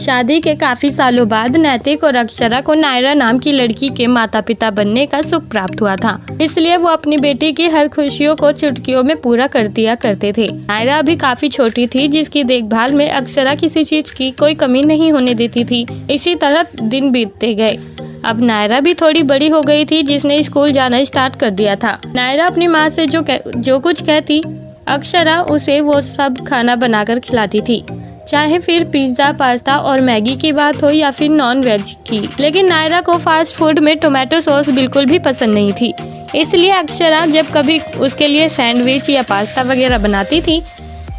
शादी के काफी सालों बाद नैतिक और अक्षरा को नायरा नाम की लड़की के माता पिता बनने का सुख प्राप्त हुआ था, इसलिए वो अपनी बेटी की हर खुशियों को चुटकियों में पूरा कर दिया करते थे। नायरा अभी काफी छोटी थी, जिसकी देखभाल में अक्षरा किसी चीज की कोई कमी नहीं होने देती थी। इसी तरह दिन बीतते गए। अब नायरा भी थोड़ी बड़ी हो गई थी, जिसने स्कूल जाना स्टार्ट कर दिया था। नायरा अपनी माँ से जो कुछ कहती, अक्षरा उसे वो सब खाना बनाकर खिलाती थी, चाहे फिर पिज्जा, पास्ता और मैगी की बात हो या फिर नॉन वेज की। लेकिन नायरा को फास्ट फूड में टोमेटो सॉस बिल्कुल भी पसंद नहीं थी, इसलिए अक्षरा जब कभी उसके लिए सैंडविच या पास्ता वगैरह बनाती थी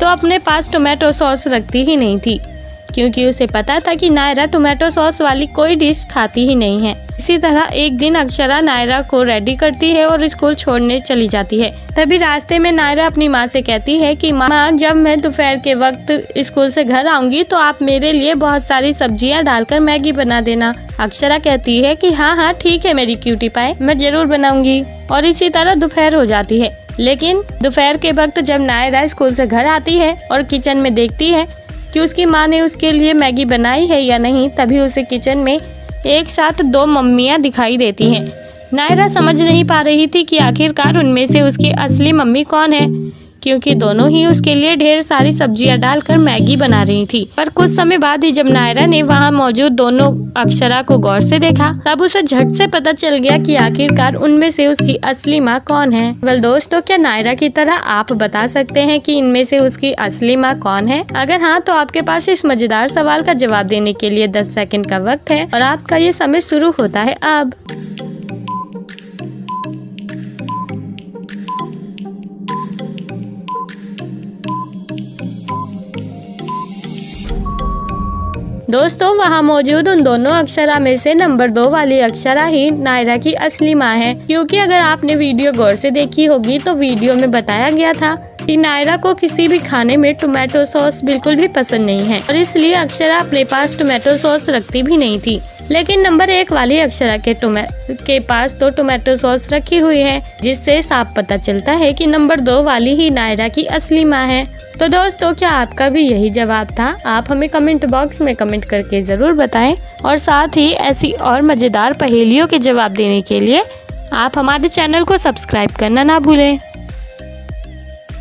तो अपने पास टोमेटो सॉस रखती ही नहीं थी, क्योंकि उसे पता था कि नायरा टोमेटो सॉस वाली कोई डिश खाती ही नहीं है। इसी तरह एक दिन अक्षरा नायरा को रेडी करती है और स्कूल छोड़ने चली जाती है। तभी रास्ते में नायरा अपनी माँ से कहती है कि माँ, जब मैं दोपहर के वक्त स्कूल से घर आऊंगी तो आप मेरे लिए बहुत सारी सब्जियाँ डालकर मैगी बना देना। अक्षरा कहती है कि हाँ ठीक है मेरी क्यूटी पाई, मैं जरूर बनाऊंगी। और इसी तरह दोपहर हो जाती है। लेकिन दोपहर के वक्त जब नायरा स्कूल से घर आती है और किचन में देखती है कि उसकी माँ ने उसके लिए मैगी बनाई है या नहीं, तभी उसे किचन में एक साथ 2 मम्मियाँ दिखाई देती हैं। नायरा समझ नहीं पा रही थी कि आखिरकार उनमें से उसकी असली मम्मी कौन है, क्योंकि दोनों ही उसके लिए ढेर सारी सब्जियां डालकर मैगी बना रही थी। पर कुछ समय बाद ही जब नायरा ने वहां मौजूद दोनों अक्षरा को गौर से देखा, तब उसे झट से पता चल गया कि आखिरकार उनमें से उसकी असली माँ कौन है। वेल दोस्तों, क्या नायरा की तरह आप बता सकते हैं कि इनमें से उसकी असली माँ कौन है? अगर हाँ, तो आपके पास इस मजेदार सवाल का जवाब देने के लिए 10 सेकंड का वक्त है और आपका ये समय शुरू होता है अब। दोस्तों, वहाँ मौजूद उन दोनों अक्षरा में से नंबर 2 वाली अक्षरा ही नायरा की असली माँ है, क्योंकि अगर आपने वीडियो गौर से देखी होगी तो वीडियो में बताया गया था कि नायरा को किसी भी खाने में टोमेटो सॉस बिल्कुल भी पसंद नहीं है और इसलिए अक्षरा अपने पास टोमेटो सॉस रखती भी नहीं थी। लेकिन नंबर 1 वाली अक्षरा के पास तो टोमेटो सॉस रखी हुई है, जिससे साफ पता चलता है कि नंबर 2 वाली ही नायरा की असली माँ है। तो दोस्तों, क्या आपका भी यही जवाब था? आप हमें कमेंट बॉक्स में कमेंट करके जरूर बताएं और साथ ही ऐसी और मजेदार पहेलियों के जवाब देने के लिए आप हमारे चैनल को सब्सक्राइब करना ना भूलें।